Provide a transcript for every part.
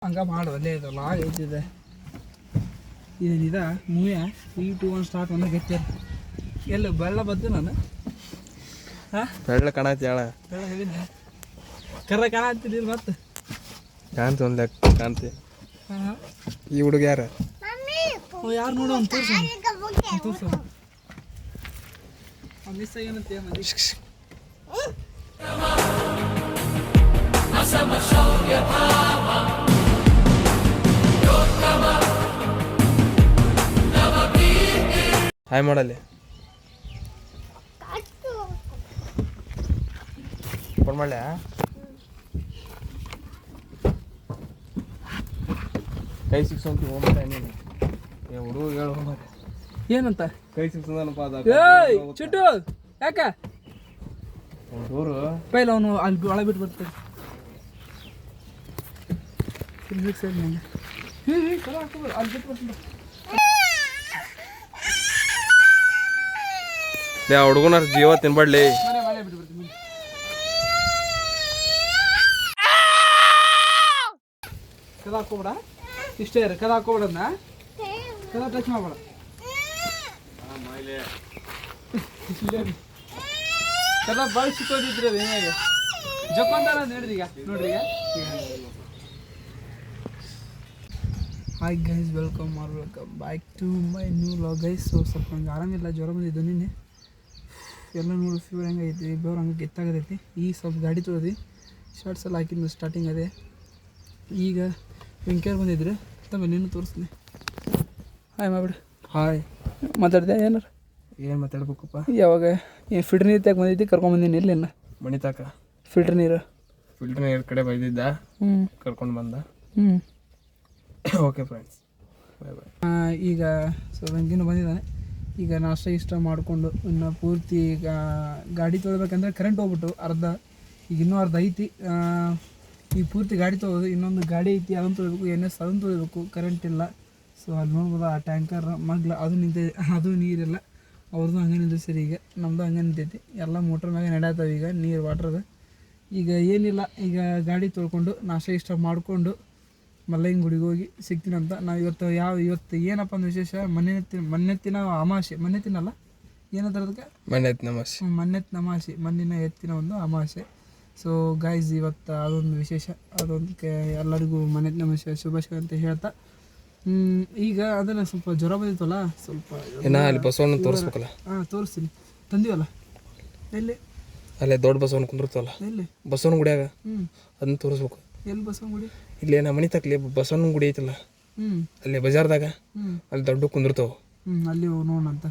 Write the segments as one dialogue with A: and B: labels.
A: ಹಂಗೆ ಮಾಡು ಅಲ್ಲೇ ಇದು ಲಾಗ್ ಐತಿದೆ ಇದೇನಿದ ಮೂವಿಯ 3, 2, 1 ಸ್ಟಾರ್ಟ್ ಒಂದೇ ಗೆತ್ತಾರ ಎಲ್ಲ ಬೆಳ್ಳ ಬದ್ದು ನಾನು ಹಾಂ
B: ಬೆಳ್ಳ ಕಾಣತ್ತಿ ಹೇಳ
A: ಬೆಳ್ಳ ಹೇಳಿದ್ದೆ ಕರ್ರ ಕಾಣತ್ತಿದ್ದಿಲ್ಲ ಮತ್ತೆ
B: ಕಾಣ್ತಿ ಒಂದು ಲೆಕ್ಕ ಕಾಣ್ತಿ.
A: ಹಾಂ
B: ಈ ಹುಡುಗ ಯಾರು
A: ಯಾರು ನೋಡು ಅಂತ ತೋರ್ಸು ಮಿಸ್ ಆಗ್ಯಾನಂತೆ ಮಂದಿ
B: ಹಾಯ್ ಮಾಡಲ್ಲಿ ಫೋನ್ ಮಾಡ್ಲ ಕೈ ಸಿಕ್ಸಂತ ಹೋಗ್ಬೇಡ ನೀನು ಹುಡುಗ ಹೇಳು ಹೋಗ್ಬಾರ
A: ಏನಂತ
B: ಕೈ ಸಿಕ್ಸಂದನಪ್ಪ ಅದ
A: ಏಯ್ ಚಿಟ್ಟು ಯಾಕ
B: ಊರು
A: ಪೈಲ ಅವನು ಅಲ್ಲಿ ಒಳಗೆ ಬಿಟ್ಟು ಬರ್ತಾರೆ ಅಲ್ಲಿ ಬಿಟ್ಟು ಬರ್ತೀನಿ
B: ಹುಡುಗನ ಜೀವ ತಿನ್ಬಾಡ್ಲಿ
A: ಮನೆ ಬಿಟ್ಟು ಬರ್ತೀನಿ ಕದ ಹಾಕೋಬೇಡ ಇಷ್ಟೇ ಇರ ಕದ ಹಾಕೋಬೇಡನ್ನ ಕದ ಟಚ್ ಮಾಡಬೇಡ ಕದ ಭಾಳ ಸಿಕ್ಕೋದಿದ್ರಿ ಅದು ಏನಾಗ ಜೊಕೊಂತಾರ ನೋಡ್ರಿ ಈಗ hi guys welcome back to my new vlog guys. So ಸ್ವಲ್ಪ ನಂಗೆ ಆರಾಮಿಲ್ಲ, ಜ್ವರ ಬಂದಿದ್ದು ನಿನ್ನೆ ಎಲ್ಲ ನೋಡು ಫೀವರ್ ಹೆಂಗೆ ಐತಿ, ಬೆವ್ರು ಹಂಗೆ ಗೆತ್ತಾಗತೈತಿ. ಈಗ ಸ್ವಲ್ಪ ಗಾಡಿ ತೊಳೆದು ಶರ್ಟ್ಸ್ ಎಲ್ಲ ಹಾಕಿದ್ದು ಸ್ಟಾರ್ಟಿಂಗ್ ಅದೇ. ಈಗ ವೆಂಕ್ಯಾರ್ ಬಂದಿದ್ರು ತಮ್ಮ ನೀನು ತೋರಿಸ್ತೀನಿ. ಹಾಯ್ ಮಾಡ್ಬಿಡು.
B: ಹಾಯ್
A: ಮಾತಾಡ್ದೆ ಏನಾರು
B: ಏನು ಮಾತಾಡ್ಬೇಕಪ್ಪ?
A: ಯಾವಾಗ ಏನು ಫಿಲ್ಟರ್ ನೀರು ತಗೊಂಡು ಬಂದಿದ್ದೆ ಕರ್ಕೊಂಬಂದಿನಿ ಇಲ್ಲೇನ
B: ಮಣಿ ತಾಕ
A: ಫಿಲ್ಟರ್ ನೀರು
B: ಕಡೆ ಬೈದಿದ್ದ ಕರ್ಕೊಂಡು ಬಂದ. ಓಕೆ ಫ್ರೆಂಡ್ಸ್ ಬಾಯ್ ಬಾಯ್.
A: ಈಗ ಸೊ ವೆಂಕಿನೂ ಬಂದಿದ್ದಾನೆ. ಈಗ ನಾಷ್ಟ ಮಾಡಿಕೊಂಡು ಇನ್ನು ಪೂರ್ತಿ ಈಗ ಗಾಡಿ ತೊಳ್ಬೇಕಂದ್ರೆ ಕರೆಂಟ್ ಹೋಗ್ಬಿಟ್ಟು ಈಗ ಇನ್ನೂ ಅರ್ಧ ಐತಿ. ಈಗ ಪೂರ್ತಿ ಗಾಡಿ ತೊಗೊಳೋದು, ಇನ್ನೊಂದು ಗಾಡಿ ಐತಿ ಅದನ್ನು ತೊಳಿಬೇಕು, NS ಅದನ್ನು ತೊಳಿಬೇಕು, ಕರೆಂಟ್ ಇಲ್ಲ. ಸೊ ಅಲ್ಲಿ ನೋಡ್ಬೋದು ಆ ಟ್ಯಾಂಕರ್ ಮಗ್ಲ ಅದು ನಿಂತೈತಿ, ಅದು ನೀರಿಲ್ಲ. ಅವ್ರದ್ದು ಹಂಗೆ ನಿಂತೈತಿ ಸರಿ, ಈಗ ನಮ್ಮದು ಹಂಗೆ ನಿಂತೈತಿ. ಎಲ್ಲ ಮೋಟ್ರ್ ಮ್ಯಾಗೆ ನಡೆಯತ್ತವೆ ಈಗ ನೀರು ವಾಟ್ರದ. ಈಗ ಏನಿಲ್ಲ, ಈಗ ಗಾಡಿ ತೊಳ್ಕೊಂಡು ನಾಷ್ಟ ಮಾಡಿಕೊಂಡು ಮಲ್ಲಯ್ಯನ ಗುಡಿಗೆ ಹೋಗಿ ಸಿಗ್ತೀನಂತ. ನಾವು ಇವತ್ತು ಏನಪ್ಪ ಅಂದ್ರೆ ವಿಶೇಷ, ಮನ್ನೆತ್ತಿನ ಅಮಾವಾಸ್ಯೆ, ಮನ್ನೆತ್ತಿನಲ್ಲ ಏನಂತಾರೆ ಅದಕ್ಕೆ, ಮನ್ನೆತ್ತಿನ ಅಮಾವಾಸ್ಯೆ, ಮಣ್ಣಿನ ಎತ್ತಿನ ಒಂದು ಅಮಾವಾಸ್ಯೆ. ಸೊ ಗೈಸ್ ಇವತ್ತು ಅದೊಂದು ವಿಶೇಷ, ಅದೊಂದಕ್ಕೆ ಎಲ್ಲರಿಗೂ ಮನ್ನೆತ್ತಿನ ಅಮಾವಾಸ್ಯೆ ಶುಭಾಶಯ ಅಂತ ಹೇಳ್ತಾ, ಈಗ ಅದನ್ನು ಸ್ವಲ್ಪ ಜ್ವರ ಬಂದಿತ್ತಲ್ಲ, ಸ್ವಲ್ಪ
B: ಅಲ್ಲಿ ಬಸವಣ್ಣ ತೋರಿಸ್ಬೇಕಲ್ಲ.
A: ಹಾಂ ತೋರಿಸ್ತೀನಿ, ತಂದೀವಲ್ಲ ಎಲ್ಲಿ,
B: ಅಲ್ಲೇ ದೊಡ್ಡ ಬಸವಣ್ಣ ಕುಂದಿರ್ತವಲ್ಲ
A: ಎಲ್ಲಿ
B: ಬಸವಣ್ಣ ಗುಡಿಯಾಗ, ಅದನ್ನ ತೋರಿಸ್ಬೇಕು.
A: ಎಲ್ಲಿ ಬಸವಣ್ಣ ಗುಡಿ?
B: ಇಲ್ಲೇ ನಮ್ಮ ಮನೆ ತಕ್ಕಲಿ ಬಸವಣ್ಣ ಗುಡಿ ಐತಲ್ಲ, ಅಲ್ಲೇ ಬಜಾರ್ದಾಗ ಅಲ್ಲಿ ದೊಡ್ಡ ಕುಂದಿರ್ತಾವ.
A: ಅಲ್ಲಿ ನೋಡೋಣಂತ.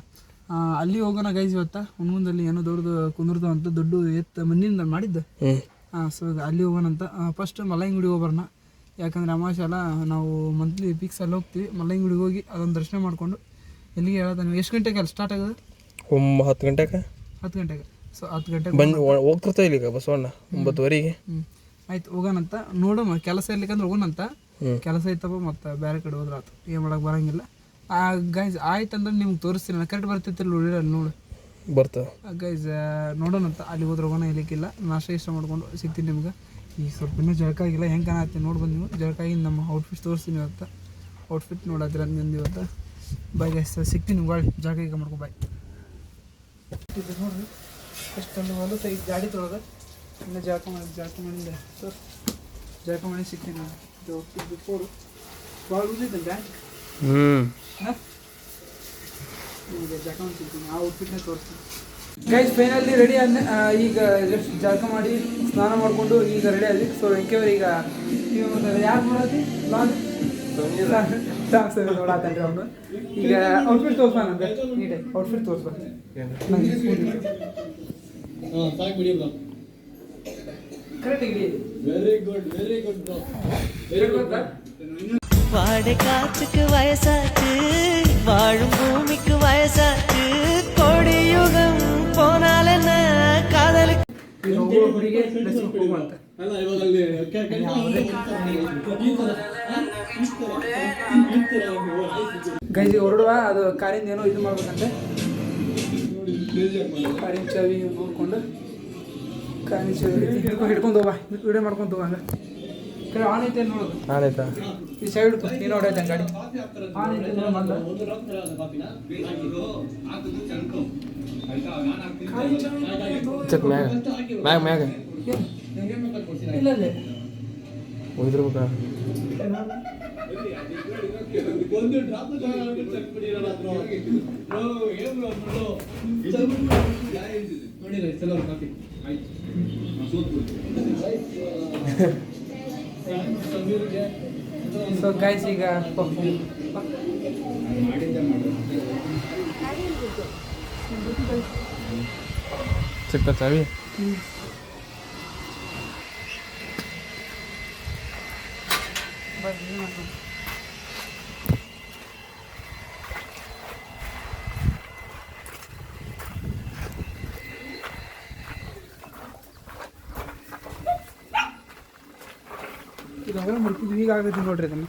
A: ಅಲ್ಲಿ ಹೋಗೋಣ ಗೈಸ್ ಇವತ್ತು. ಹುಣ್ಗುಂದಲ್ಲಿ ಏನೋ ದೊಡ್ಡದು ಕುಂದಿರ್ತಾವ ಅಂತ, ದೊಡ್ಡ ಎತ್ತು ಮಣ್ಣಿಂದ ಮಾಡಿದ್ದು. ಸೊ ಅಲ್ಲಿ ಹೋಗೋಣಂತ. ಫಸ್ಟ್ ಮಲ್ಲಯ್ಯನ ಗುಡಿಗೆ ಹೋಗ್ಬರೋಣ, ಯಾಕಂದರೆ ಅಮಾವಾಸ್ಯೆ ಅಲ್ಲ, ನಾವು ಮಂತ್ಲಿ ಫಿಕ್ಸ್ ಅಲ್ಲಿ ಹೋಗ್ತೀವಿ. ಮಲ್ಲಯ್ಯನ ಗುಡಿಗೆ ಹೋಗಿ ಅದೊಂದು ದರ್ಶನ ಮಾಡಿಕೊಂಡು ಎಲ್ಲಿಗೆ ಹೇಳ್ತಾನೆ. ಎಷ್ಟು ಗಂಟೆಗೆ ಅಲ್ಲಿ ಸ್ಟಾರ್ಟ್ ಆಗೋದು?
B: 10 ಗಂಟೆಗೆ.
A: 10 ಗಂಟೆಗೆ. ಸೊ 10 ಗಂಟೆಗೆ
B: ಬಂದು ಹೋಗ್ತಿರ್ತಾವ ಇಲ್ಲಿಗ ಬಸವಣ್ಣ 9:15ಗೆ.
A: ಆಯ್ತು ಹೋಗೋಣಂತ. ನೋಡು ಕೆಲಸ ಇರ್ಲಿಕ್ಕಂದ್ರೆ ಹೋಗೋಣಂತ. ಕೆಲಸ ಐತಪ್ಪ ಮತ್ತು ಬೇರೆ ಕಡೆ ಹೋದ್ರೆ ಆಯ್ತು, ಏನು ಮಾಡೋಕೆ ಬರೋಂಗಿಲ್ಲ. ಗೈಸ್ ಆಯ್ತಂದ್ರೆ ನಿಮ್ಗೆ ತೋರಿಸ್ತೀನಿ, ಕರೆಕ್ಟ್ ಬರ್ತೈತಿಲ್ಲ ನೋಡಿ ಅಲ್ಲಿ ನೋಡು
B: ಬರ್ತಾವೆ
A: ಗೈಸ್. ನೋಡೋಣಂತ, ಅಲ್ಲಿ ಹೋದ್ರೆ ಹೋಗೋಣ, ಇಲ್ಲಿಕ್ಕಿಲ್ಲ. ನಾಷ್ಟ ಮಾಡ್ಕೊಂಡು ಸಿಗ್ತೀನಿ ನಿಮ್ಗೆ. ಈಗ ಸ್ವಲ್ಪ ಇನ್ನೂ ಜಳಕ ಆಗಿಲ್ಲ, ಹೆಂಗೆ ಕಾಣತ್ತೆ ನೋಡಿ ಬಂದು ನೀವು. ಜಳಕ ಆಗಿ ನಮ್ಮ ಔಟ್ಫಿಟ್ ತೋರಿಸ್ತೀನಿ ಇವತ್ತು. ಔಟ್ಫಿಟ್ ನೋಡಾದ್ರೆ ನಿಂದು ಇವತ್ತು. ಬಾಯ್ ಗೈಸ್, ಸಿಗ್ತೀನಿ ಬಾಯ್. ಜಳಕ ಈಗ ಮಾಡ್ಕೊ ಬಾಯ್. ಇದು ನೋಡಿರಿ ಎಷ್ಟೊಂದು ಹೊಲಸ ಈಗ ಗಾಡಿ ತೊಳೋದು. ಇನ್ನು ಜಳಕ ಮಾಡಿದ್ದೆ ಸರ್, ಜಳಕ ಮಾಡಿ ಸಿಗ್ತೀನಿ ನಾನು. ಇದು ಬಿಟ್ಕೊಡು, ಭಾಳ ಉಳಿದಿದ್ದೆ ಬ್ಯಾಂಕ್. ಹಾಂ ಈಗ ಜಳಕ ಮಾಡಿ ಸಿಗ್ತೀನಿ, ಆ ಔಟ್ಫಿಟ್ನೇ ತೋರಿಸ್ತೀನಿ. ಗೈಸ್ ಫೈನಲಿ ರೆಡಿ ಆದ. ಈಗ ಜಸ್ಟ್ ಜಳಕ ಮಾಡಿ ಸ್ನಾನ ಮಾಡಿಕೊಂಡು ಈಗ ರೆಡಿ ಆದ್ವಿ. ಸೊ ವೆಂಕೇವ್ರು ಈಗ ಯಾರು ನೋಡೋದಿ ನೋಡತ್ತೇನ್ರಿ ಅವನು. ಈಗ ಔಟ್ಫಿಟ್ ತೋರಿಸ್ಬಾ ನಂಗೆ, ನೀಟಾಗಿ ಔಟ್ಫಿಟ್ ತೋರಿಸ್ಬಾ கரெக்ட். Very good bro.
C: வாடை காற்றுக்கு வயசாச்சு, வாழும் பூமிக்கு வயசாச்சு, கோடி யுகம் போனால் என்ன காதலுக்கு
A: ಗೈಸ್ ಹೊರಡುವ. ಅದು ಕಾರಿಂದ ಏನೋ ಇದು ಮಾಡ್ಬೇಕಂತೆ, ಕಾರಿನ ಚಾವಿ ನೋಡ್ಕೊಂಡು ಹಿಡ್ಕೊಂಡು ಹೋಗ, ವಿಡಿಯೋ ಮಾಡ್ಕೊಂಡು ಹೋಗ. ಆನ್ ಐತೆ ನೋಡೋದು
B: ಆನೈತಾ
A: ಈ ಸೈಡ್ ನೀನು ಹೊಡೆಯತ್ತೆ ಗಾಡಿ ಆನ್ ಐತೆ ನೋಡು ಮೊದಲು
B: ಚೆಕ್ ಮ್ಯಾಗ ಮ್ಯಾಗ ಮ್ಯಾಗ
A: ಇಲ್ಲ ಅಲ್ಲೇ
B: ಹೋಗಿರ್ಬೇಕಾ
A: ಸೊ ಗೈಸ್ ಈಗ
B: ಚೆಕ್ ಚಾವಿ
A: ಇದಾಗ ಮುರ್ಕಿದ್ವಿ ಈಗ ಆಗೈತಿ ನೋಡ್ರಿ ಅದನ್ನು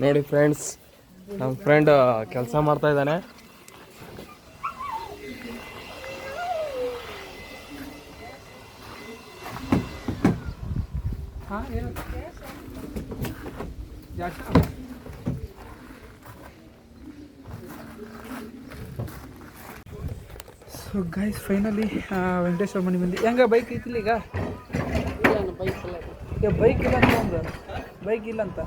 B: ನೋಡಿ ಫ್ರೆಂಡ್ಸ್ ನಮ್ಮ ಫ್ರೆಂಡ್ ಕೆಲಸ ಮಾಡ್ತಾ ಇದ್ದಾನೆ.
A: ಹಾಂ ಏನು ಜಾಸ್ತಿ ಸೊ ಗೈಸ್ ಫೈನಲಿ ವೆಂಕಟೇಶ್ವರ ಮನೆ ಬಂದು ಹೆಂಗ ಬೈಕ್ ಐತಿಲ್ಲ ಈಗ ಬೈಕ್ ಇಲ್ಲ ಅಂತ ಒಂದು ಬೈಕ್ ಇಲ್ಲ ಅಂತ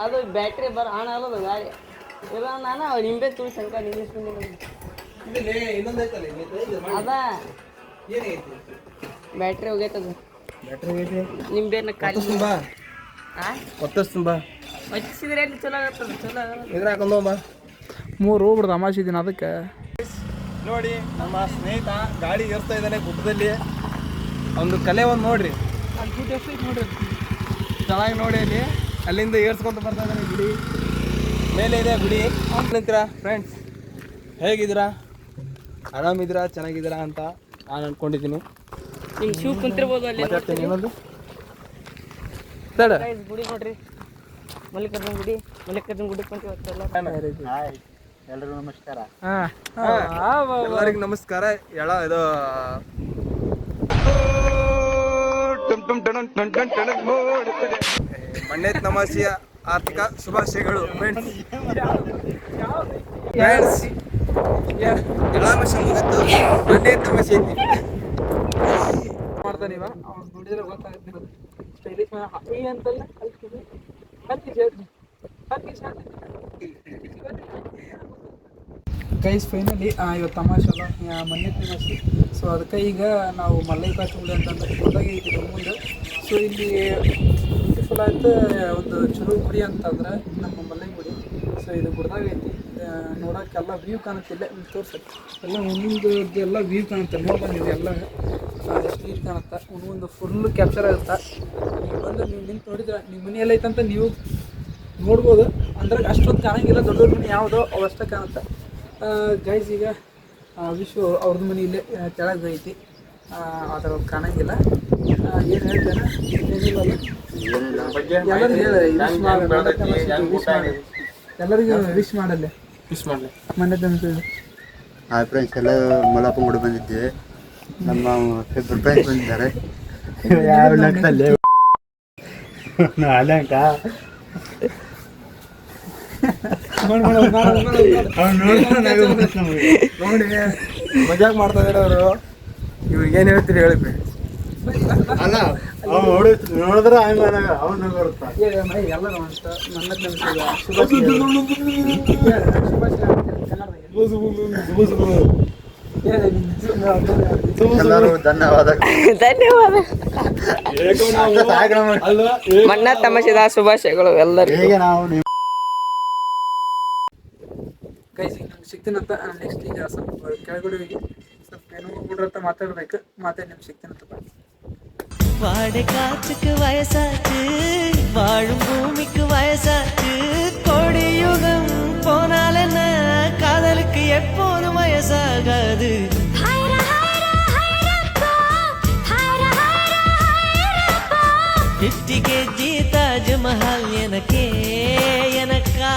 D: ಅದು ಬ್ಯಾಟ್ರಿ ಆನ್ ಆಗಲ್ಲ ಗಾಡಿ ಇಲ್ಲ ನಾನು ನಿಂಬೆ ತುಳಿ ಸಂಕ ಅದ ಬ್ಯಾಟ್ರಿ ಹೋಗೈತದ ನಿಂಬೆನ ಕಾಲಿ
B: ತುಂಬಾ ಒತ್ತಸ್ ತುಂಬಾ
D: ಹಚ್ಚಿದ್ರೆ ಎಲ್ಲಿ ಚಲೋ ಆಗತ್ತದ ಚಲೋ ಆಗಲ್ಲ
B: ಇದ್ರ ಹಾಕೊಂಡ್ ಬಾ.
A: 3 ಹೋಗ್ಬಿಡ್ದು ಅಮಾಶಿ ದಿನ ಅದಕ್ಕೆ
B: ನೋಡಿ ನಮ್ಮ ಸ್ನೇಹಿತ ಗಾಡಿ ಏರ್ಸ್ತಾ ಇದ್ದಾನೆ ಗುಡ್ಡದಲ್ಲಿ. ಒಂದು ಕಲೆ ಒಂದು ನೋಡ್ರಿ
A: ನೋಡ್ರಿ
B: ಚೆನ್ನಾಗಿ ನೋಡಿ ಅಲ್ಲಿ ಅಲ್ಲಿಂದ ಏರ್ಸ್ಕೊಂತ ಬರ್ತಾ ಇದ್ದಾನೆ ಗುಡಿ ಮೇಲೆ ಇದೆ ಗುಡಿ. ನಿಂತೀರಾ ಫ್ರೆಂಡ್ಸ್, ಹೇಗಿದ್ದೀರಾ, ಆರಾಮಿದ್ದೀರಾ, ಚೆನ್ನಾಗಿದ್ದೀರಾ ಅಂತ ನಾನು ಅನ್ಕೊಂಡಿದ್ದೀನಿ.
D: ನಿಮ್ ಶಿವ್ ಕುಂತಿರ್ಬೋದು ಅಲ್ಲಿ
B: ಮಾತಾಡ್ತೀನಿ ಇನ್ನೊಂದು ತಡ
D: ಗುಡಿ ನೋಡ್ರಿ, ಮಲ್ಲಿಕಾರ್ಜುನ ಗುಡಿ ಕುಂತಿವತ್ತಲ್ಲ.
E: ಎಲ್ರಿಗೂ ನಮಸ್ಕಾರ.
B: ಎಲ್ಲರಿಗೂ ನಮಸ್ಕಾರ. ಇದು ಮಣ್ಣೆ ತಮಾಷೆಯ ಆರ್ಥಿಕ ಶುಭಾಶಯಗಳು ಫ್ರೆಂಡ್ಸ್. ಮಣ್ಣೆ ತಮಾಷೆ ಐತಿ
A: ಮಾಡ್ತಾನೆ ಇವ ಅವ್ನು ನೋಡಿದ್ರೆ ಗೊತ್ತಾಗುತ್ತೆ ಸ್ಟೈಲಿಶ್ ಅಂತಲ್ಲ ಗೈಸ್ ಫೈನಲಿ ಇವತ್ತು ತಮಾಷೆ ಅಲ್ಲ ಮೊನ್ನೆ ತಮಾಷೆ. ಸೊ ಅದಕ್ಕೆ ಈಗ ನಾವು ಮಲ್ಲೈಕಾರ್ಜುನ ಗುಡಿ ಅಂತಂದ್ರೆ ಗುಡ್ಡಾಗೆ ಇದ್ದೀವಿ ಮುಂದೆ. ಸೊ ಇಲ್ಲಿ ಬ್ಯೂಟಿಫುಲ್ ಆಯ್ತು ಒಂದು ಚಲೋ ಗುಡಿ ಅಂತಂದ್ರೆ ನಮ್ಮ ಮಲ್ಲೈ ಗುಡಿ. ಸೊ ಇದು ಗುಡ್ದಾಗ ಐತಿ, ನೋಡೋಕ್ಕೆಲ್ಲ ವ್ಯೂ ಕಾಣುತ್ತಿಲ್ಲ ತೋರ್ಸಕ್ಕೆ ಎಲ್ಲ ಒಂದೊಂದು ಎಲ್ಲ ವ್ಯೂ ಕಾಣುತ್ತೆ. ನೋಡಿ ಬಂದಿದೆ ಎಲ್ಲ ಎಷ್ಟು ನೀರು ಕಾಣುತ್ತೆ, ಒಂದೊಂದು ಫುಲ್ಲು ಕ್ಯಾಪ್ಚರ್ ಆಗುತ್ತೆ. ನೀವು ಬಂದು ನೀವು ನಿಂತು ನೋಡಿದ್ರೆ ನಿಮ್ಮ ಮನೆಯಲ್ಲ ಐತಂತ ನೀವು ನೋಡ್ಬೋದು. ಅಂದ್ರೆ ಅಷ್ಟೊಂದು ಕಾಣಂಗಿಲ್ಲ, ದೊಡ್ಡ ದೊಡ್ಡ ಮನೆ ಯಾವುದೋ ಅವಷ್ಟೇ ಕಾಣುತ್ತೆ. ಗೈಸ್ ಈಗ ವಿಶ್ವ ಅವ್ರದ್ದು ಮನೆ ಇಲ್ಲೇ ಕೆಳಗೆ ಐತಿ, ಅದರ ಕಾಣಂಗಿಲ್ಲ. ಏನು ಹೇಳ್ತೇನೆ ಎಲ್ಲರಿಗೂ ವಿಶ್ ಮಾಡಲ್ಲೇ ಮನೆ ತನಕ.
E: ಹಾಯ್ ಫ್ರೆಂಡ್ಸ್, ಎಲ್ಲ ಮಲಪ್ಪ ಗುಡಿ ಬಂದಿದ್ದೇವೆ. ನಮ್ಮ ಇಬ್ಬರು ಫ್ರೆಂಡ್ಸ್ ಬಂದಿದ್ದಾರೆ. ಯಾವ ನಗ್ತಲ್ಲೇ ಅಲಂಕ
B: ನೋಡಿ ಮಜಾಕ್ ಮಾಡ್ತಾ ಇದ್ದಾರೆ ಅವರು. ಇವ್ರಿಗೆ ಏನು ಹೇಳ್ತೀರಿ ಹೇಳಿ.
E: ಅಲ್ಲ ನೋಡಿದ್ರೆ ಅವ್ನು ಬರುತ್ತಾ
A: ಎಲ್ಲರೂ
E: ಎಲ್ಲರೂ ಧನ್ಯವಾದ.
D: ಮಣ್ಣ ತಮಾಷೆದ ಶುಭಾಶಯಗಳು ಎಲ್ಲರಿಗೂ.
E: ಹೇಗೆ ನಾವು
A: ಗೈಸ್ ಈಗ ನಮ್ಗೆ ಸಿಗ್ತೀನಂತ ನೆಕ್ಸ್ಟ್ ಈಗ ಸ್ವಲ್ಪ ಕೆಳಗಡೆ ಹೋಗಿ ಸ್ವಲ್ಪ ಏನೋ ಹುಡ್ರತ್ತ ಮಾತಾಡ್ಬೇಕು. ಮಾತಾಡಿ ನಿಮ್ಗೆ ಸಿಗ್ತೀನಂತ.
C: வாடை காற்றுக்கு வயசாச்சு, வாழும் பூமிக்கு வயசாச்சு, கோடியுகம் போனால் என்ன, காதலுக்கு எப்போதும் வயசாகாது. ஃபிஃப்டி கேஜி தாஜ்மஹால் எனக்கே எனக்கா.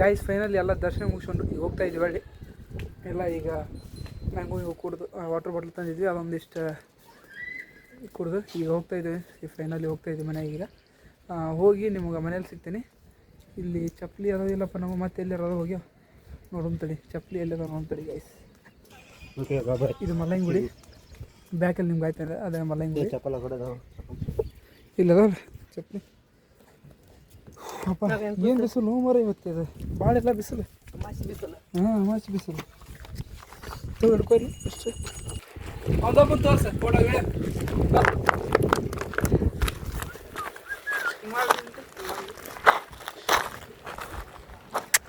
A: ಗೈಸ್ ಫೈನಲಿ ಎಲ್ಲ ದರ್ಶನ ಮುಗಿಸ್ಕೊಂಡು ಈಗ ಹೋಗ್ತಾ ಇದ್ದೀವಿ. ಒಳ್ಳೆ ಎಲ್ಲ ಈಗ ಮ್ಯಾಂಗೋ ಇವಾಗ ಕುಡ್ದು ವಾಟರ್ ಬಾಟ್ಲ್ ತಂದಿದ್ವಿ ಅದೊಂದಿಷ್ಟು ಕುಡ್ದು ಈಗ ಹೋಗ್ತಾಯಿದ್ದೀವಿ ಈಗ ಫೈನಲಿ ಹೋಗ್ತಾಯಿದ್ವಿ ಮನೆಗೆ ಈಗ ಹೋಗಿ ನಿಮ್ಗೆ ಮನೇಲಿ ಸಿಗ್ತೀನಿ. ಇಲ್ಲಿ ಚಪ್ಪಲಿ ಅದಾವಿಲ್ಲಪ್ಪ ನಾವು ಮತ್ತೆ ಎಲ್ಲಿರೋದು ಹೋಗಿ ನೋಡೋಣ ತಡಿ ಚಪ್ಪಲಿ ಎಲ್ಲಿರೋ ನೋಡೋಣ ತಡಿ ಗೈಸ್. ಇದು ಮಲ್ಲಂಗುಡಿ ಬ್ಯಾಕಲ್ಲಿ ನಿಮ್ಗೆ ಆಯ್ತಾರೆ ಅದೇ ಮಲ್ಲಂಗುಡಿ ಇಲ್ಲದ ಚಪ್ಪಲಿ. ಅಪ್ಪ ಏನು ಬಿಸಿಲು ನೋವು ಮರ ಇವತ್ತಿದೆ ಭಾಳ ಎಲ್ಲ ಬಿಸಿಲು. ಹಾಂ ಅಮಾಸಿ ಬಿಸಿಲು ಹಿಡ್ಕೊರಿ ಅಷ್ಟು ಅದೊಬ್ಬ ತೋರ್ಸ ಫೋಟೋ ವಿಡಿಯೋ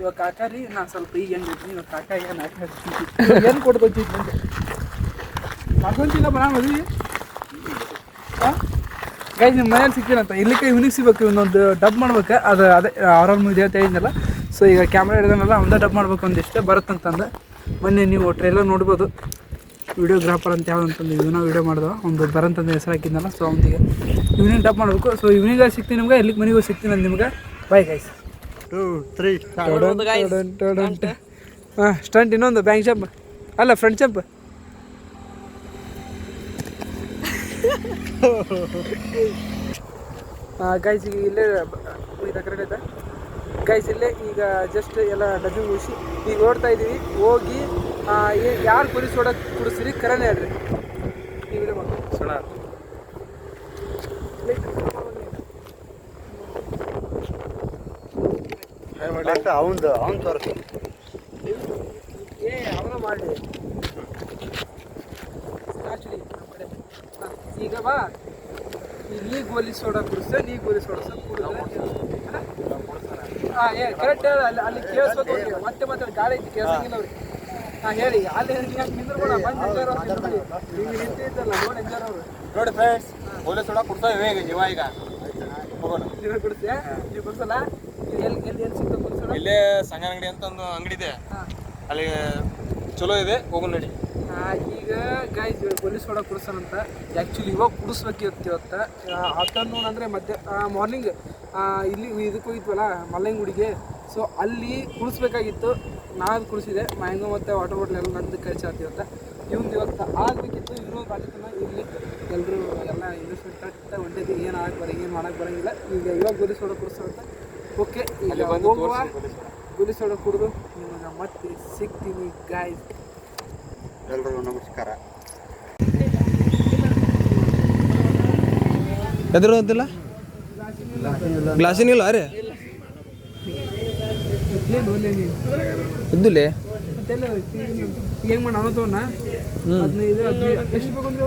A: ಇವಾಗ ಕಾಕ ರೀ ನಾ ಸ್ವಲ್ಪ ಈಗ ಹೆಂಗಿರ್ತೀನಿ ಇವಾಗ ಕಾಕ ಈಗ ಏನು ಕೊಡ್ತೈತಿ ನಂಗೆ ಮಾಡ್ಕೊಂತಿಲ್ಲ ಬರ ಮದುವೆ ಹಾಂ ಗೈಸ್ ನಿಮ್ಮ ಮನೇಲಿ ಸಿಗ್ತೀನಂತ ಇರ್ಲಿಕ್ಕೆ ಇವ್ನಿಗೆ ಸಿಗ್ಬೇಕು ಇನ್ನೊಂದು ಡಬ್ ಮಾಡ್ಬೇಕು ಅದು ಅದೇ ಆರಾಮ್ ಇದೆ ಅಂತ ಹೇಳಿದ್ನಲ್ಲ. ಸೊ ಈಗ ಕ್ಯಾಮ್ರಾ ಹಿಡಿದನಲ್ಲ ಒಂದೇ ಡಬ್ ಮಾಡ್ಬೇಕು ಒಂದಿಷ್ಟೇ ಬರುತ್ತಂತಂದು ಮೊನ್ನೆ ನೀವು ಟ್ರೈಲರ್ ನೋಡ್ಬೋದು. ವಿಡಿಯೋಗ್ರಾಫರ್ ಅಂತ ಯಾವುದಂತಂದು ಇವನ ವೀಡಿಯೋ ಮಾಡಿದವ ಒಂದು ಬರಂತಂದು ಹೆಸರು ಹಾಕಿದ್ನಲ್ಲ. ಸೊ ಅವನಿಗೆ ಇವ್ನಿಗೆ ಡಬ್ ಮಾಡಬೇಕು. ಸೊ ಇವ್ನಿಗೆ ಸಿಗ್ತೀನಿ ನಿಮ್ಗೆ ಎಲ್ಲಿಗೆ ಮನೆಗೂ ಸಿಗ್ತೀನಿ ಅಂತ ನಿಮ್ಗೆ ಬಾಯ್ ಗೈಸ್.
E: 2 3
A: ಹಾಂ ಸ್ಟಂಟ್ ಇನ್ನೊಂದು ಬ್ಯಾಂಕ್ ಜಂಪ್ ಅಲ್ಲ ಫ್ರಂಟ್ ಜಂಪ್. ಗೈಸ್ ಈಗ ಇಲ್ಲೇ ಕರೆಕ್ಟ್ ಆಯ್ತಾ ಗೈಸ್ ಇಲ್ಲೇ ಈಗ ಜಸ್ಟ್ ಎಲ್ಲ ಡಬ್ಬಿ ಮುಗಿಸಿ ಈಗ ಓಡ್ತಾ ಇದ್ದೀವಿ. ಹೋಗಿ ಯಾರು ಪುರಿ ಸೋಡಾ ಕುಡಿಸ್ರಿ ಕರೆನೇ ಹೇಳ್ರಿ ಈ ವಿಡಿಯೋ ಮಾಡಿ ಸೋಡಾ
E: ಅವ್ನು ತೋರಿಸಿ
A: ಅವನ ಮಾಡಿ ಈಗ ಬಾ ನೀ ಗೋಲಿ ಸೋಡಾ ಕುಡಿಸ ನೀ ಗೋಲಿ ಸೋಡಾ ಹಾಂ ಕರೆಕ್ಟ್ ಅಲ್ಲಿ ಕೇಳಿಸ್ಬೇಕು ಮತ್ತೆ ಮತ್ತೆ ಗಾಳಿ ಐತಿ ಕೇಳಿಸಂಗಿಲ್ಲ ಅವ್ರಿಗೆ. ಹಾಂ ಹೇಳಿ ಅಲ್ಲಿ ನಿಂದ್ರಬೇಡ ಬಂದು ಹಿಂಗೆ ನಿಂತಿದ್ದಲ್ಲ ನೋಡಿ ಎಂಜಾಯ್ ಅವರು
B: ನೋಡಿ ಫ್ರೆಂಡ್ಸ್ ಗೋಲಿ ಸೋಡಾ ಕುಡ್ತಾವೆ ಈಗ ಹೋಗೋಣ.
A: ನೀವೇ ಕುಡಿಸ್ತೀಯಾ ನೀವು ಕುಡಿಸಲ್ಲ ಎಲ್ಲಿ ಎಲ್ಲಿ ಎಲ್ಲಿ ಸಿಗ್ತದೆ ಗೋಲಿ ಸೋಡಾ?
B: ಇಲ್ಲೇ ಸಂಗ ಅಂಗಡಿ ಅಂತ ಒಂದು ಅಂಗಡಿ ಇದೆ ಅಲ್ಲಿ ಚಲೋ ಇದೆ ಹೋಗೋಣ ನಡಿ.
A: ಈಗ ಗಾಯ್ಸ್ ಗೋಲಿ ಸೋಡಾ ಕುಡಿಸೋಣಂತ ಆ್ಯಕ್ಚುಲಿ ಇವಾಗ ಕುಡಿಸ್ಬೇಕಿತ್ತು ಇವತ್ತು ಆಫ್ಟರ್ನೂನ್ ಅಂದರೆ ಮಾರ್ನಿಂಗ್ ಇಲ್ಲಿ ಇದಕ್ಕೆ ಹೋಗಿದ್ವಲ್ಲ ಮಲ್ಲಂಗುಡಿಗೆ. ಸೊ ಅಲ್ಲಿ ಕುಡಿಸ್ಬೇಕಾಗಿತ್ತು ನಾನು ಕುಡಿಸಿದೆ ಮ್ಯಾಂಗೋ ಮತ್ತು ವಾಟರ್ ಬಾಟ್ಲ್ ಎಲ್ಲ ನಂದು ಖರ್ಚು ಆಗ್ತಿವತ್ತ ಇವ್ನು ಇವತ್ತು ಆಗಬೇಕಿತ್ತು ಇನ್ನೂ ಬಾಟಿನ ಇಲ್ಲಿ ಎಲ್ಲರೂ ಎಲ್ಲ ಇನ್ವೆಸ್ಟ್ಮೆಂಟ್ ಕಟ್ಟ ಹೊಂಟಿದ್ದು ಏನು ಏನು ಮಾಡೋಕ್ಕೆ ಬರೋಂಗಿಲ್ಲ. ಈಗ ಇವಾಗ ಗೋಲಿ ಸೋಡಾ ಕುಡಿಸೋಂತ ಓಕೆ ಈಗ ಹೋಗುವ ಗೋಲಿ ಸೋಡಾ ಕುಡಿದು ನಿಮಗೆ ಮತ್ತೆ ಸಿಗ್ತೀನಿ ಗಾಯ್ಸ್.
E: ಎಲ್ರಿಗೂ ನಮಸ್ಕಾರ.
B: ಎದುರು ಅಂತಿಲ್ಲ ಗ್ಲಾಸಿನಿಲ್ಲ ಅರೆ ಇದ್ದಿಲ್ಲ
A: ಹೆಂಗೆ ಮಾಡಿ ಅವನು ತಗೋಣ 15 ಎಷ್ಟು ಬೇಕು ಅಂದ್ರೆ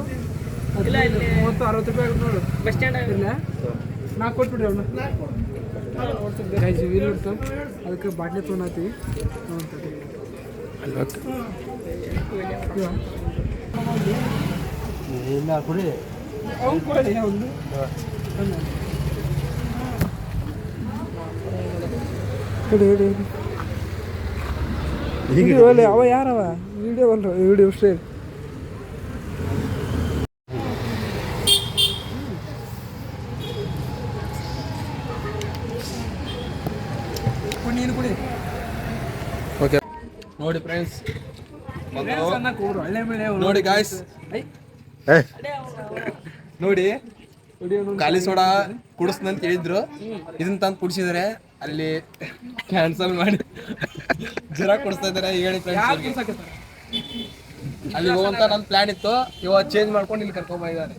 A: 30 60 ರೂಪಾಯಿ ಆಗುತ್ತೆ ನೋಡು ಬಸ್ ಸ್ಟ್ಯಾಂಡ್ ಇಲ್ಲ ನಾ ಕೊಟ್ಬಿಡ್ರಿ ಅವನು ವೀಲ್ ಇರ್ತಾವೆ ಅದಕ್ಕೆ ಬಾಟ್ಲಿ ತೊಗೊಂಡಾತೀವಿ
E: ಇಲ್ಲ ಕುಡಿ
A: ಅವ್ನು ಕೊಡಿ ಒಂದು ಹಿಡಿ ಹಿಡಿ ಹಿಡಿ ಒಳ್ಳೆ ಅವ ಯಾರವ ವಿಡಿಯೋ ಬಂದ್ರ ವಿಡಿಯೋ ಅಷ್ಟೇ. ನೀನು ಕುಡಿ
B: ಓಕೆ ನೋಡಿ ಫ್ರೆಂಡ್ಸ್
A: ಒಳ್ಳೆ
B: ನೋಡಿ ಗಾಯ್ಸ್ ನೋಡಿ ಖಾಲಿ ಸೋಡಾ ಕುಡಿಸ್ನಂತ ಹೇಳಿದ್ರು ಇದನ್ನ ತಂದು ಕುಡಿಸಿದಾರೆ ಅಲ್ಲಿ ಕ್ಯಾನ್ಸಲ್ ಮಾಡಿ ಜರ ಕುಡಿಸ್ತಾ ಇದಾರೆ ಹೇಳಿ ಫ್ರೆಂಡ್ಸ್. ಅಲ್ಲಿ ಹೋಗಂತ ನನ್ನ ಪ್ಲಾನ್ ಇತ್ತು ಇವಾಗ ಚೇಂಜ್ ಮಾಡ್ಕೊಂಡು ಇಲ್ಲಿ ಕರ್ಕೊಂಡ್ ಬಂದಿದ್ದಾರೆ.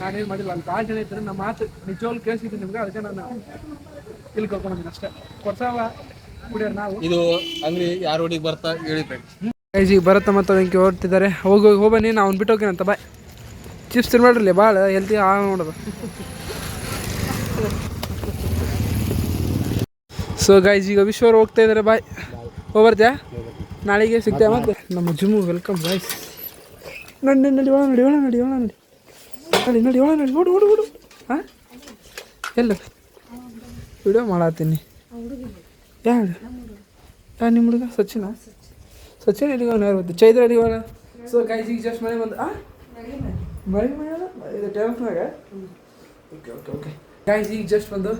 A: ನಾನೇನು ಮಾಡಿಲ್ಲ ಅಲ್ಲಿ ಭಾಳ ಜನ ಇದ್ದಾರೆ ನಮ್ಮ ಮಾತು ನಿಜವಾಗ್ಲು ಕೇಳಿಸಿದ್ದೀನಿ ನಿಮ್ಗೆ ಅದಕ್ಕೆ ನಾನು ಇಲ್ಲಿ ಕರ್ಕೊಂಡ್ಬಂದಿನಿ ಅಷ್ಟೇ ಕೊಡ್ಸಲ್ಲ ಕುಡಿಯೋರು ನಾವು.
B: ಇದು ಅಂಗಡಿ ಯಾರ ರೋಡಿಗೆ ಬರ್ತಾ ಹೇಳಿ ಫ್ರೆಂಡ್ಸ್.
A: ಈಗ ಬರತ್ತ ಮತ್ತು ಅದಕ್ಕೆ ಹೊರ್ತಿದ್ದಾರೆ ಹೋಗ್ಬನ್ನಿ ನಾವು ಅವ್ನು ಬಿಟ್ಟು ಹೋಗ್ತೀನಂತ ಬಾಯ್. ಚಿಪ್ಸ್ ತಿನ್ಬೇಡ್ರಿ ಭಾಳ ಹೆಲ್ತಿ ನೋಡೋದು. ಸೊ ಗೈಸ್ ಈಗ ವಿಶ್ವರ್ ಹೋಗ್ತಾ ಇದ್ದಾರೆ ಬಾಯ್ ಹೋಗ್ಬರ್ತೀಯಾ ನಾಳೆಗೆ ಸಿಗ್ತೇವೆ ಮತ್ತೆ ನಮ್ಮ ಜಿಮ್ಮು ವೆಲ್ಕಮ್ ಗೈಸ್. ನಡಿ ನಡಿ ಒಳ ನಡಿ ಒಳ ನಡಿ ಒಳ ನಡಿ ನಡಿ ನಡಿ ಒಳ ನಡಿ ಓಡು ಓಡು ಓಡು ಹಾಂ ಎಲ್ಲ ವಿಡಿಯೋ ಮಾಡತ್ತೀನಿ ಯಾರು ನಿಮ್ಮ ಹುಡುಗ ಸಚಿನ್ ಎಲ್ಲಿಗೋಣ ಯಾರು ಗೊತ್ತು ಚೈತ್ರ ಎಲ್ಲಿಗೋಣ. ಸೊ ಗೈಸ್ ಈಗ ಜಸ್ಟ್ ಮನೆ ಬಂದು ಮಳೆ ಮಳೆಯಲ್ಲ ಇದು ಟೆರಸ್ನಾಗ ಓಕೆ ಓಕೆ ಓಕೆ ಗೈಸ್ ಈಗ ಜಸ್ಟ್ ಬಂದು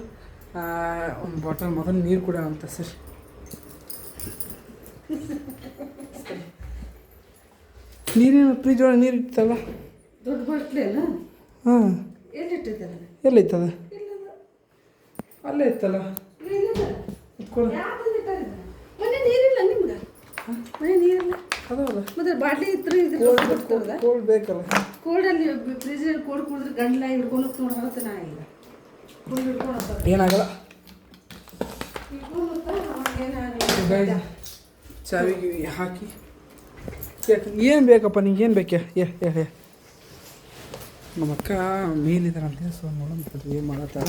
A: ಒಂದು ಬಾಟಲ್ ಮೊದಲು ನೀರು ಕುಡಿಯೋಣ ಅಂತ ಸರ್. ನೀರೇನು ಫ್ರಿಜ್ ಒಳಗೆ ನೀರು ಇತ್ತಲ್ಲ
D: ದೊಡ್ಡ ಬಾಟ್ಲಿ ಅಲ್ಲ
A: ಹಾಂ
D: ಎಲ್ಲಿ ಇಟ್ಟಿದ್ದಾರೆ
A: ಎಲ್ಲ ಇತ್ತದ ಅಲ್ಲೇ ಇತ್ತಲ್ಲ ಇಟ್ಕೊಳ್ಳಿ
D: ಮನೆ ನೀರಿಲ್ಲ ನಿಮ್ಗೆ ಮನೆ ನೀರಿಲ್ಲ
A: ಅದಲ್ಲ
D: ಮತ್ತೆ ಬಾಟ್ಲಿ ಇತ್ತು
A: ಕೋಲ್ಡ್ ಬೇಕಲ್ಲ
D: ಕೋಲ್ಡಲ್ಲಿ ಫ್ರಿಜ್ಜಲ್ಲಿ ಕೋಲ್ಡ್ ಕುಡಿದ್ರೆ ಗಂಡ್ಲ ಹಿಡ್ಕೊಂಡು ನೋಡಿ ಹೋಗುತ್ತೆ ನಾ ಇಲ್ಲ ಕೋಲ್ಡ್ ಹಿಡ್ಕೊಂಡು
A: ಏನಾಗಲ್ಲ
D: ಏನಾಗಲ್ಲ
A: ಗೈಸ್ ಚಾವಿಗೆ ಹಾಕಿ ಏನು ಬೇಕಪ್ಪ ನಿಂಗೆ ಏನು ಬೇಕೆ ಏ ನಮ್ಮ ಅಕ್ಕ ಮೇಲಿದ್ದಾರಂತೆ ಸೊ ನೋಡೋಣ ಏನು ಮಾಡತ್ತಾರ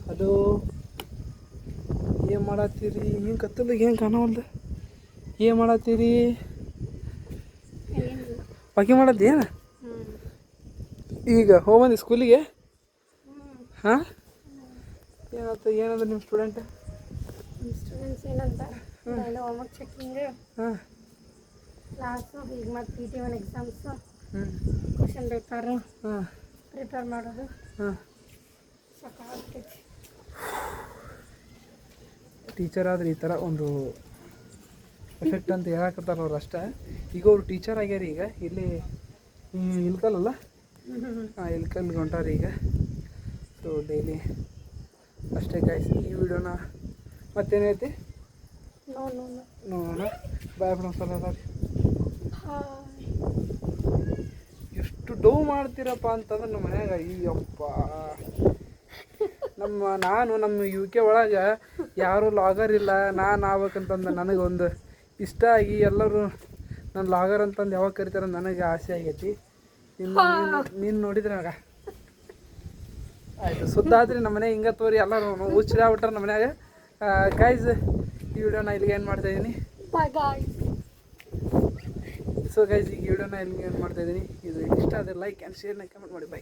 A: ಹಲೋ ಏನು ಮಾಡತ್ತೀರಿ ಹಿಂಗೆ ಕತ್ತಲ ಏನು ಕಾಣವಲ್ದು ಏನು ಮಾಡತ್ತೀರಿ ಬಾಕಿ ಮಾಡತ್ತಿ ಏನು ಈಗ ಹೋಗ್ಬಂದಿ ಸ್ಕೂಲಿಗೆ ಹಾಂ ಏನಂದ್ರೆ ನಿಮ್ಮ ಸ್ಟೂಡೆಂಟ್
F: ಸ್ಟೂಡೆಂಟ್ಸ್ ಏನಂತ ಹೋಮ್ವರ್ಕ್ ಚೆಕಿಂಗ್
A: ಹಾಂ
F: ಕ್ಲಾಸು ಈಗ ಮತ್ತು PT1 ಎಕ್ಸಾಮ್ಸು
A: ಹ್ಞೂ
F: ಕ್ವಶನ್ ಪೇಪರು
A: ಹಾಂ
F: ಪ್ರಿಪೇರ್ ಮಾಡೋದು
A: ಹಾಂ
F: ಸಾಕಾಗ್ತೈತಿ.
A: ಟೀಚರ್ ಆದರೆ ಈ ಥರ ಒಂದು ಎಫೆಕ್ಟ್ ಅಂತ ಹೇಳಕತ್ತಾರ ಅವ್ರು ಅಷ್ಟೇ ಈಗ ಅವ್ರು ಟೀಚರ್ ಆಗ್ಯಾರ ಈಗ ಇಲ್ಲಿ ಇಲ್ಕಲ್ಲಲ್ಲ ಹಾಂ ಇಲ್ಕಲ್ಗೆ ಹೊಂಟಾರ ಈಗ ಸೊ ಡೈಲಿ ಅಷ್ಟೇ ಗಾಯ್ಸ್ ಈ ವಿಡಿಯೋನ ಮತ್ತೇನೈತಿ
F: ನೋ ನೋ ನೋ
A: ನೋಡೋಣ ಬಾಯ್ ಬಿಡೋಣ ಸಲ
F: ಹಾಯ್.
A: ಎಷ್ಟು ಡೌ ಮಾಡ್ತೀರಪ್ಪ ಅಂತಂದ್ರೆ ನಮ್ಮ ಮನ್ಯಾಗ ಅಯ್ಯಪ್ಪ ನಮ್ಮ UK ಒಳಗೆ ಯಾರೂ ಲಾಗರ್ ಇಲ್ಲ ನಾನು ಆಗ್ಬೇಕಂತಂದು ನನಗೊಂದು ಇಷ್ಟ ಆಗಿ ಎಲ್ಲರೂ ನಾನು ಲಾಗರ್ ಅಂತಂದು ಯಾವಾಗ ಕರಿತಾರೆ ನನಗೆ ಆಸೆ ಆಗೈತಿ ನೀನು ನೋಡಿದ್ರೆ ಆಗ ಆಯಿತು ಸುದ್ದ ಆದ್ರಿ ನಮ್ಮ ಮನೆಗೆ ಹಿಂಗೆ ತೋರಿ ಎಲ್ಲರೂ ಹುಚ್ಚಿದಾಗ್ಬಿಟ್ರೆ ನಮ್ಮ ಮನ್ಯಾಗ ಗೈಸ್ ಈ ವಿಡಿಯೋನ ಇಲ್ಲಿಗೆ ಏನು ಮಾಡ್ತಾಯಿದ್ದೀನಿ
F: Bye guys.
A: ಸೊ ಗೈಸ್ ಈ ವಿಡಿಯೋನ ಇಲ್ಲಿಗೆ ಏನು ಮಾಡ್ತಾಯಿದ್ದೀನಿ ಇದು ಇಷ್ಟ ಆದರೆ ಲೈಕ್ ಆ್ಯಂಡ್ ಶೇರ್ನ ಕಮೆಂಟ್ ಮಾಡಿ ಬೈ.